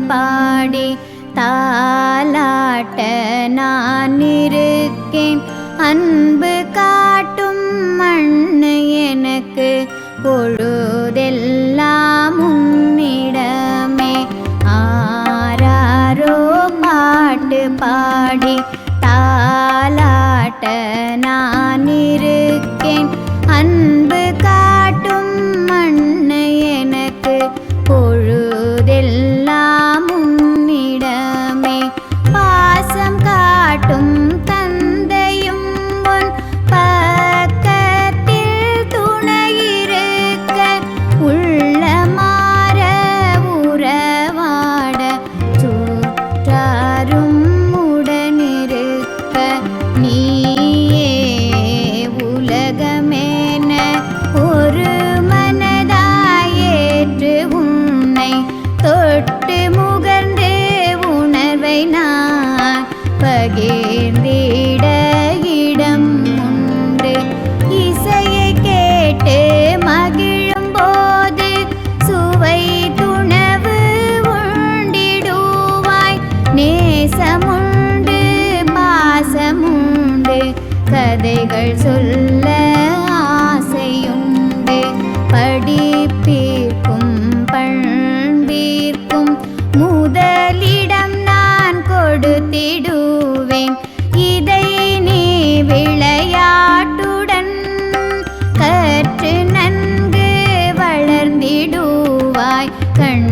பாடி தாலாட்ட நான் இருக்கேன். அன்பு காட்டும் மண்ணு எனக்கு பொழுதெல்லாம் உன்னிடமே. ஆராரோ பாட்டு பாடி தாலாட்ட நான் இருக்கேன். அன்பு காட்டும் மண்ணு எனக்கு பொழுதெல்லாம் உன்னிடமே. பாசம் காட்டும் தந்தையும் உன் பக்கத்தில் துணையிருக்க, உள்ளமாற உறவாட சுற்றாரும் உடனிருக்க, நீயே உலகமென ஒரு மனதாயேற்று உன்னை தொட்டு முகர்ந்து உணர்வை நான் பகிர்ந்திட இடம் உண்டு. இசையை கேட்டு மகிழும் போது சுவை துணவு உண்டிடுவாய். நேசமுண்டு பாசமுண்டு கதைகள் சொல்ல ஆசையுண்டு. படிப்பிற்கும் பண்பிற்கும் முதலிடம் நான் கொடுத்திடுவேன். இதை நீ விளையாட்டுடன் கற்று நன்கு வளர்ந்திடுவாய். கண்